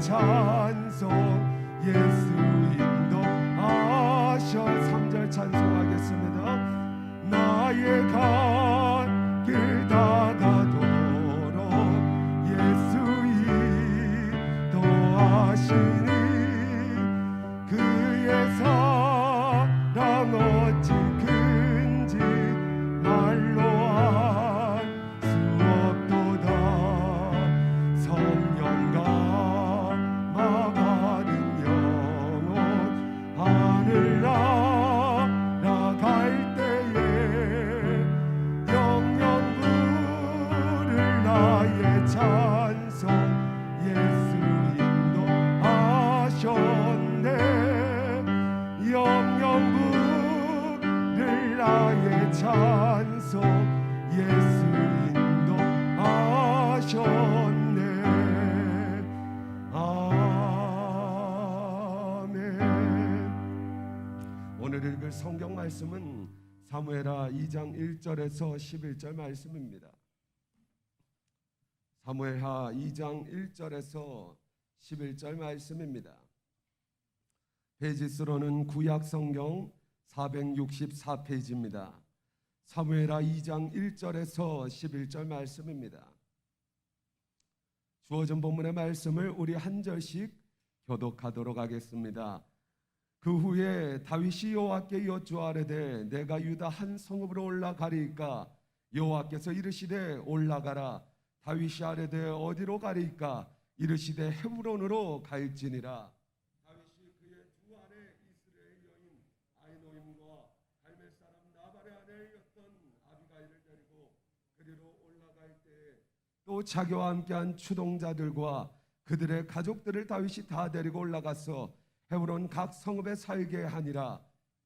찬송 예수 인도하셔. 3절 찬송하겠습니다. 나의 갈 길 다가도록 예수 인도하시니 그의 사랑 어찌 큰지 말로 할 수 없도다. 성령 감화 받은 영혼 하늘 날아갈 때에 영영 부를 나의 찬송 예수 인도하셨네. 영영 부를 나의 찬송 예수 인도하셨네. 아멘. 오늘 읽을 성경 말씀은 사무엘하 2장 1절에서 11절 말씀입니다. 사무엘하 2장 1절에서 11절 말씀입니다. 페이지수로는 구약 성경 464페이지입니다. 사무엘하 2장 1절에서 11절 말씀입니다. 주어진 본문의 말씀을 우리 한 절씩 교독하도록 하겠습니다. 그 후에 다윗이 여호와께 여쭈아르되 내가 유다 한 성읍으로 올라가리이까? 여호와께서 이르시되 올라가라. 다윗이 아뢰되 어디로 가리이까? 이르시되 헤브론으로 갈지니라. 다윗이 그의 두 아내 이스라엘 여인 아히노임과 갈멜 사람 나발의 아내였던 아비가일을 데리고 그리로 올라갈 때에 또 자기와 함께한 추동자들과 그들의 가족들을 다윗이 다 데리고 올라가서 헤브론 각 성읍에 살게 하니라.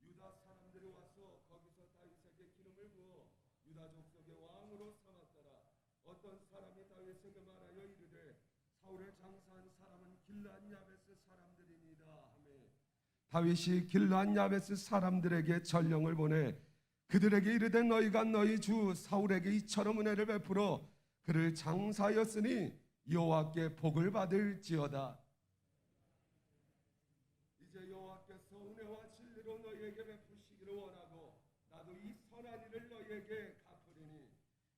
유다 사람들이 와서 거기서 다윗에게 기름을 부어 유다 족속의 왕으로 삼았더라. 어떤 사람이 다윗에게 말하여 이르되 사울을 장사한 사람은 길르앗 야베스 사람들이니이다 하매 다윗이 길르앗 야베스 사람들에게 전령을 보내 그들에게 이르되 너희가 너희 주 사울에게 이처럼 은혜를 베풀어 그를 장사하였으니 여호와께 복을 받을지어다. 이제 여호와께서 은혜와 진리로 너희에게 베푸시기를 원하고 나도 이 선한 일을 너희에게 갚으리니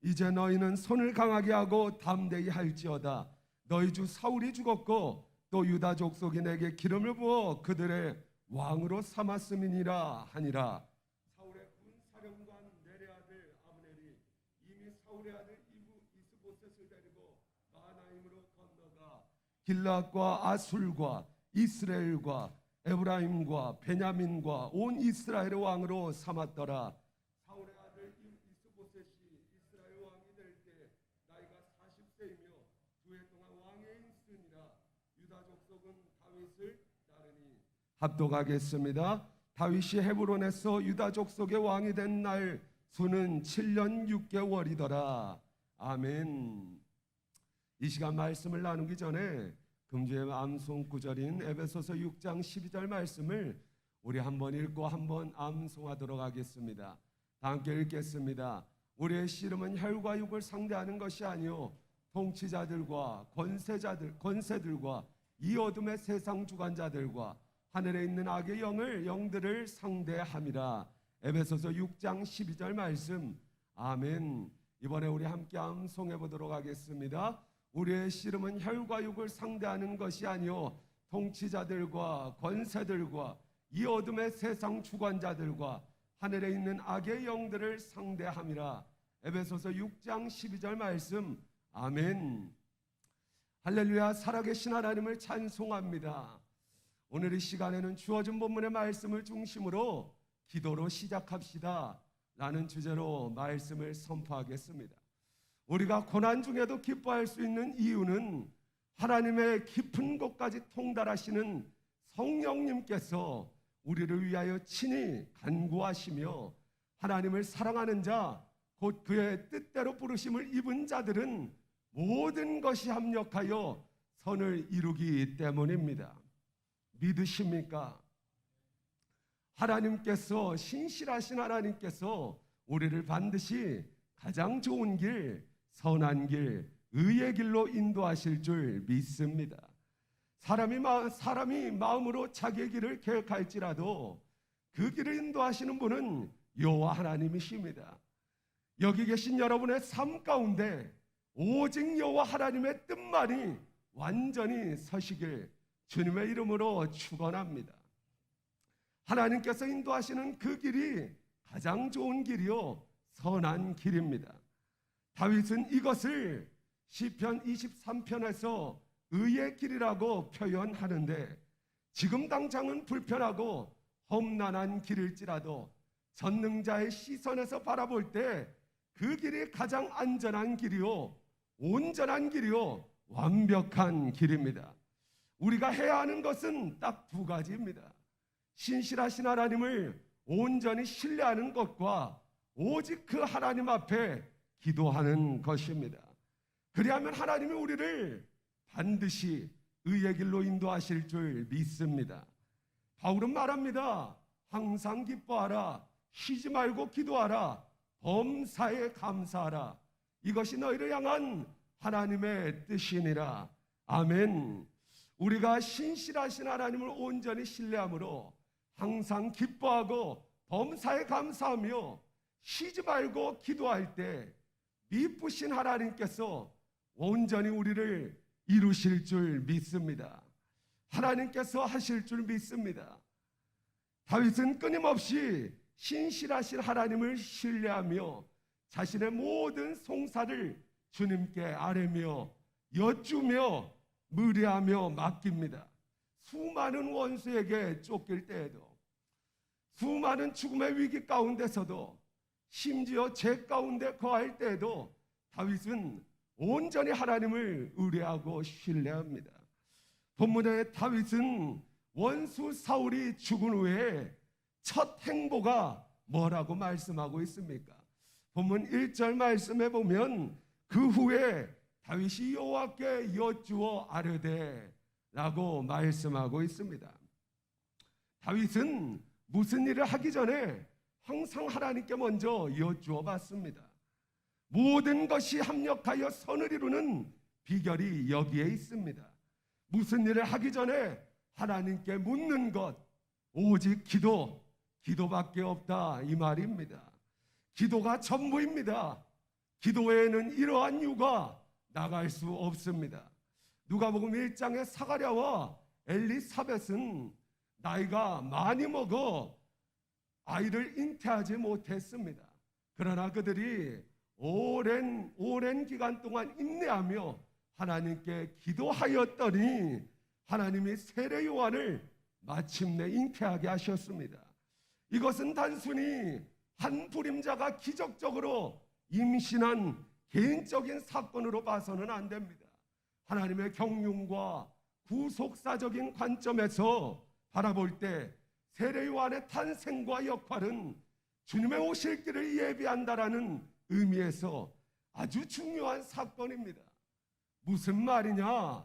이제 너희는 손을 강하게 하고 담대히 할지어다. 너희 주 사울이 죽었고 또 유다 족속이 내게 기름을 부어 그들의 왕으로 삼았음이니라 하니라. 사울의 군사령관 넬의 아들 아브넬이 이미 사울의 아들 이스보셋을 데리고 마하나임으로 건너가 길앗과 아술과 이스라엘과 에브라임과 베냐민과 온 이스라엘의 왕으로 삼았더라. 사울의 아들 이스보셋이 이스라엘 왕이 될 때 나이가 40세이며 2해 동안 왕에 있으니라. 유다 족속은 다윗을 따르니 합독하겠습니다. 다윗이 헤브론에서 유다 족속의 왕이 된 날 수는 7년 6개월이더라. 아멘. 이 시간 말씀을 나누기 전에 금주의 암송 구절인 에베소서 6장 12절 말씀을 우리 한번 읽고 한번 암송하도록 하겠습니다. 다 함께 읽겠습니다. 우리의 씨름은 혈과 육을 상대하는 것이 아니요 통치자들과 권세들과 이 어둠의 세상 주관자들과 하늘에 있는 악의 영들을 상대함이라. 에베소서 6장 12절 말씀. 아멘. 이번에 우리 함께 암송해 보도록 하겠습니다. 우리의 씨름은 혈과 육을 상대하는 것이 아니요 통치자들과 권세들과 이 어둠의 세상 주관자들과 하늘에 있는 악의 영들을 상대함이라. 에베소서 6장 12절 말씀. 아멘. 할렐루야. 살아계신 하나님을 찬송합니다. 오늘 이 시간에는 주어진 본문의 말씀을 중심으로 기도로 시작합시다 라는 주제로 말씀을 선포하겠습니다. 우리가 고난 중에도 기뻐할 수 있는 이유는 하나님의 깊은 곳까지 통달하시는 성령님께서 우리를 위하여 친히 간구하시며 하나님을 사랑하는 자, 곧 그의 뜻대로 부르심을 입은 자들은 모든 것이 합력하여 선을 이루기 때문입니다. 믿으십니까? 하나님께서, 신실하신 하나님께서 우리를 반드시 가장 좋은 길, 선한 길, 의의 길로 인도하실 줄 믿습니다. 사람이 마음으로 자기의 길을 계획할지라도 그 길을 인도하시는 분은 여호와 하나님이십니다. 여기 계신 여러분의 삶 가운데 오직 여호와 하나님의 뜻만이 완전히 서시길 주님의 이름으로 축원합니다. 하나님께서 인도하시는 그 길이 가장 좋은 길이요 선한 길입니다. 다윗은 이것을 시편 23편에서 의의 길이라고 표현하는데, 지금 당장은 불편하고 험난한 길일지라도 전능자의 시선에서 바라볼 때 그 길이 가장 안전한 길이요 온전한 길이요 완벽한 길입니다. 우리가 해야 하는 것은 딱 두 가지입니다. 신실하신 하나님을 온전히 신뢰하는 것과 오직 그 하나님 앞에 기도하는 것입니다. 그리하면 하나님이 우리를 반드시 의의 길로 인도하실 줄 믿습니다. 바울은 말합니다. 항상 기뻐하라, 쉬지 말고 기도하라, 범사에 감사하라. 이것이 너희를 향한 하나님의 뜻이니라. 아멘. 우리가 신실하신 하나님을 온전히 신뢰함으로 항상 기뻐하고 범사에 감사하며 쉬지 말고 기도할 때 미쁘신 하나님께서 온전히 우리를 이루실 줄 믿습니다. 하나님께서 하실 줄 믿습니다. 다윗은 끊임없이 신실하신 하나님을 신뢰하며 자신의 모든 송사를 주님께 아뢰며 여쭈며 의뢰하며 맡깁니다. 수많은 원수에게 쫓길 때에도, 수많은 죽음의 위기 가운데서도, 심지어 죄 가운데 거할 때에도 다윗은 온전히 하나님을 의뢰하고 신뢰합니다. 본문에 다윗은 원수 사울이 죽은 후에 첫 행보가 뭐라고 말씀하고 있습니까? 본문 1절 말씀에 보면 그 후에 다윗이 여호와께 여쭈어 아뢰되 라고 말씀하고 있습니다. 다윗은 무슨 일을 하기 전에 항상 하나님께 먼저 여쭈어 봤습니다. 모든 것이 합력하여 선을 이루는 비결이 여기에 있습니다. 무슨 일을 하기 전에 하나님께 묻는 것, 오직 기도밖에 없다 이 말입니다. 기도가 전부입니다. 기도 외에는 이러한 유가 나갈 수 없습니다. 누가복음 1장의 사가랴와 엘리사벳은 나이가 많이 먹어 아이를 잉태하지 못했습니다. 그러나 그들이 오랜 기간 동안 인내하며 하나님께 기도하였더니 하나님이 세례 요한을 마침내 잉태하게 하셨습니다. 이것은 단순히 한 불임자가 기적적으로 임신한 개인적인 사건으로 봐서는 안 됩니다. 하나님의 경륜과 구속사적인 관점에서 바라볼 때 세례 요한의 탄생과 역할은 주님의 오실 길을 예비한다라는 의미에서 아주 중요한 사건입니다. 무슨 말이냐?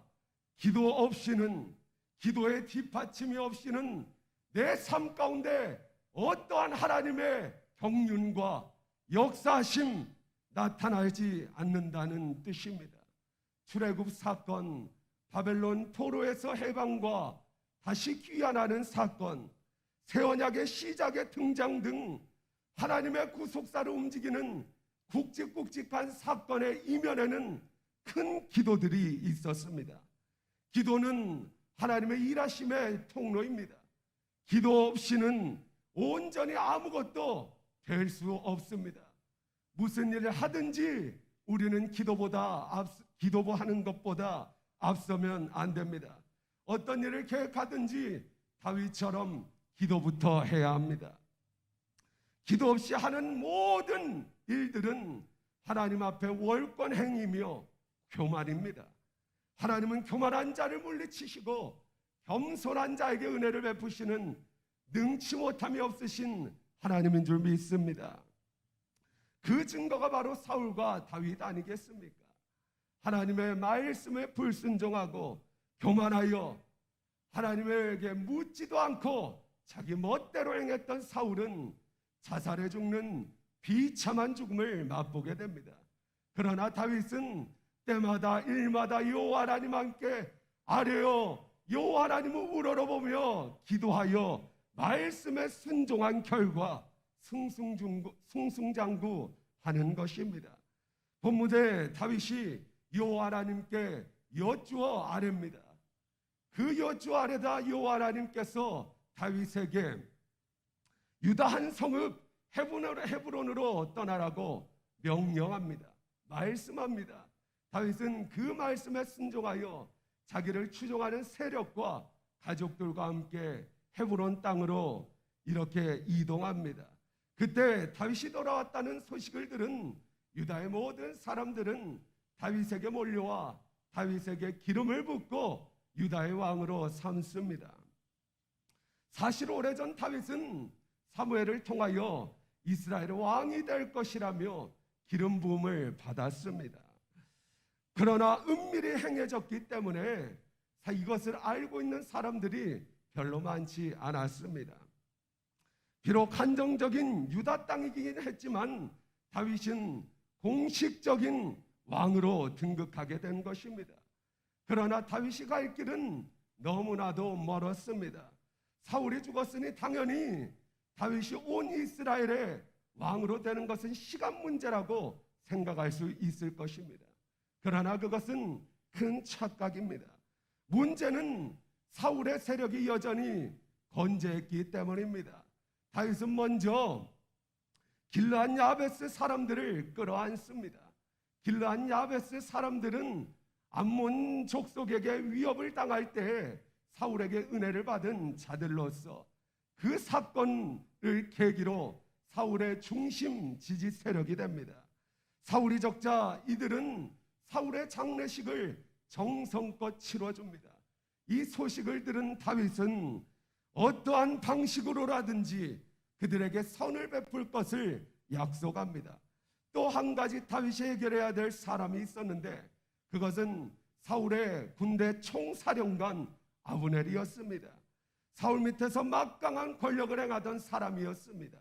기도 없이는, 기도의 뒷받침이 없이는 내 삶 가운데 어떠한 하나님의 경륜과 역사심 나타나지 않는다는 뜻입니다. 출애굽 사건, 바벨론 포로에서 해방과 다시 귀환하는 사건, 새 언약의 시작의 등장 등 하나님의 구속사를 움직이는 굵직굵직한 사건의 이면에는 큰 기도들이 있었습니다. 기도는 하나님의 일하심의 통로입니다. 기도 없이는 온전히 아무것도 될 수 없습니다. 무슨 일을 하든지 우리는 기도하는 것보다 앞서면 안 됩니다. 어떤 일을 계획하든지 다윗처럼 기도부터 해야 합니다. 기도 없이 하는 모든 일들은 하나님 앞에 월권행위며 교만입니다. 하나님은 교만한 자를 물리치시고 겸손한 자에게 은혜를 베푸시는 능치 못함이 없으신 하나님인 줄 믿습니다. 그 증거가 바로 사울과 다윗 아니겠습니까? 하나님의 말씀에 불순종하고 교만하여 하나님에게 묻지도 않고 자기 멋대로 행했던 사울은 자살해 죽는 비참한 죽음을 맛보게 됩니다. 그러나 다윗은 때마다 일마다 여호와 하나님 함께 아뢰어 여호와 하나님을 우러러보며 기도하여 말씀에 순종한 결과 승승장구하는 것입니다. 본문에 다윗이 여호와 하나님께 여쭈어 아뢰입니다. 그 여쭈어 아뢰다 여호와 하나님께서 다윗에게 유다 한 성읍 헤브론으로 떠나라고 명령합니다. 말씀합니다. 다윗은 그 말씀에 순종하여 자기를 추종하는 세력과 가족들과 함께 헤브론 땅으로 이렇게 이동합니다. 그때 다윗이 돌아왔다는 소식을 들은 유다의 모든 사람들은 다윗에게 몰려와 다윗에게 기름을 붓고 유다의 왕으로 삼습니다. 사실 오래전 다윗은 사무엘을 통하여 이스라엘의 왕이 될 것이라며 기름 부음을 받았습니다. 그러나 은밀히 행해졌기 때문에 이것을 알고 있는 사람들이 별로 많지 않았습니다. 비록 한정적인 유다 땅이긴 했지만 다윗은 공식적인 왕으로 등극하게 된 것입니다. 그러나 다윗이 갈 길은 너무나도 멀었습니다. 사울이 죽었으니 당연히 다윗이 온 이스라엘의 왕으로 되는 것은 시간 문제라고 생각할 수 있을 것입니다. 그러나 그것은 큰 착각입니다. 문제는 사울의 세력이 여전히 건재했기 때문입니다. 다윗은 먼저 길르앗 야베스 사람들을 끌어안습니다. 길르앗 야베스 사람들은 암몬 족속에게 위협을 당할 때 사울에게 은혜를 받은 자들로서 그 사건을 계기로 사울의 중심 지지 세력이 됩니다. 사울이 적자 이들은 사울의 장례식을 정성껏 치러줍니다. 이 소식을 들은 다윗은 어떠한 방식으로라든지 그들에게 선을 베풀 것을 약속합니다. 또 한 가지 다윗이 해결해야 될 사람이 있었는데 그것은 사울의 군대 총사령관 아브넬이었습니다. 사울 밑에서 막강한 권력을 행하던 사람이었습니다.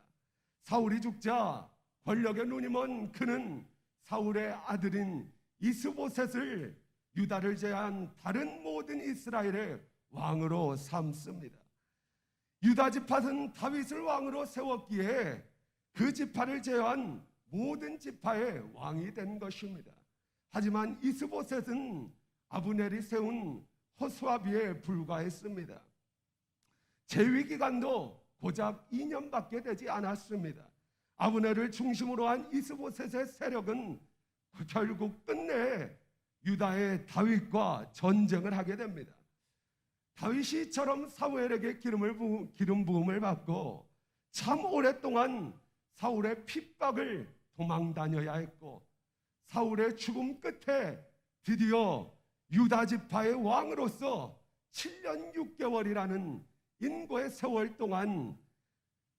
사울이 죽자 권력의 눈이 먼 그는 사울의 아들인 이스보셋을 유다를 제한 다른 모든 이스라엘의 왕으로 삼습니다. 유다 지파는 다윗을 왕으로 세웠기에 그 지파를 제한 모든 지파의 왕이 된 것입니다. 하지만 이스보셋은 아브넬이 세운 호수아비에 불과했습니다. 재위 기간도 고작 2년밖에 되지 않았습니다. 아브넬을 중심으로 한 이스보셋의 세력은 결국 끝내 유다의 다윗과 전쟁을 하게 됩니다. 다윗이 이처럼 사무엘에게 기름 부음을 받고 참 오랫동안 사울의 핍박을 도망 다녀야 했고, 사울의 죽음 끝에 드디어 유다 지파의 왕으로서 7년 6개월이라는 인고의 세월 동안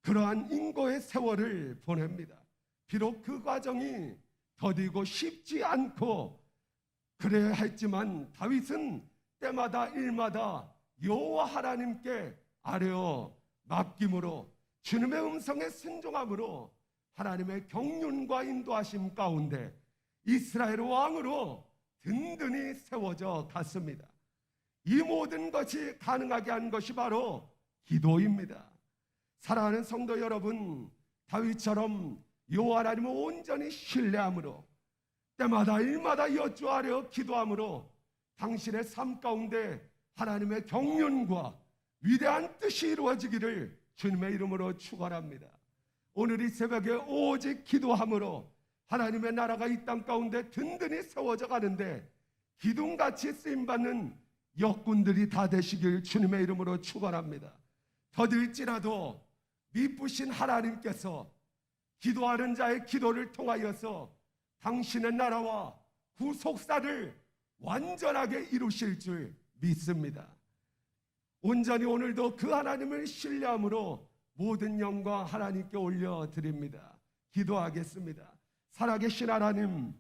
그러한 인고의 세월을 보냅니다. 비록 그 과정이 더디고 쉽지 않고 그래야 했지만 다윗은 때마다 일마다 여호와 하나님께 아뢰어 맡김으로 주님의 음성에 순종함으로 하나님의 경륜과 인도하심 가운데 이스라엘 왕으로 든든히 세워져 갔습니다. 이 모든 것이 가능하게 한 것이 바로 기도입니다. 사랑하는 성도 여러분, 다윗처럼 여호와 하나님을 온전히 신뢰함으로 때마다 일마다 여쭈하려 기도함으로 당신의 삶 가운데 하나님의 경륜과 위대한 뜻이 이루어지기를 주님의 이름으로 축원합니다. 오늘 이 새벽에 오직 기도함으로 하나님의 나라가 이 땅 가운데 든든히 세워져 가는데 기둥같이 쓰임받는 역군들이 다 되시길 주님의 이름으로 축원합니다. 더딜지라도 미쁘신 하나님께서 기도하는 자의 기도를 통하여서 당신의 나라와 구속사를 완전하게 이루실 줄 믿습니다. 온전히 오늘도 그 하나님을 신뢰함으로 모든 영광 하나님께 올려드립니다. 기도하겠습니다. 살아계신 하나님,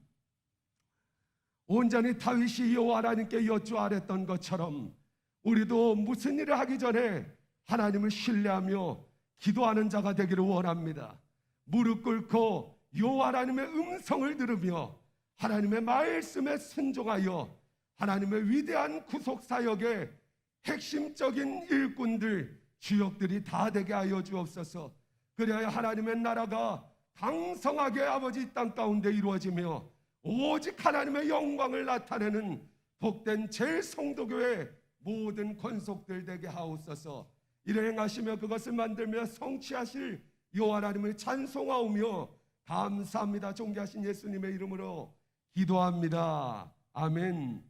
온전히 다윗이 여호와 하나님께 여쭈아랬던 것처럼 우리도 무슨 일을 하기 전에 하나님을 신뢰하며 기도하는 자가 되기를 원합니다. 무릎 꿇고 여호와 하나님의 음성을 들으며 하나님의 말씀에 순종하여 하나님의 위대한 구속사역의 핵심적인 일꾼들, 주역들이 다 되게 하여 주옵소서. 그래야 하나님의 나라가 강성하게 아버지 이 땅 가운데 이루어지며 오직 하나님의 영광을 나타내는 복된 제일성도교회 모든 권속들 되게 하옵소서. 이를 행하시며 그것을 만들며 성취하실 여호와 하나님을 찬송하오며 감사합니다. 존귀하신 예수님의 이름으로 기도합니다. 아멘.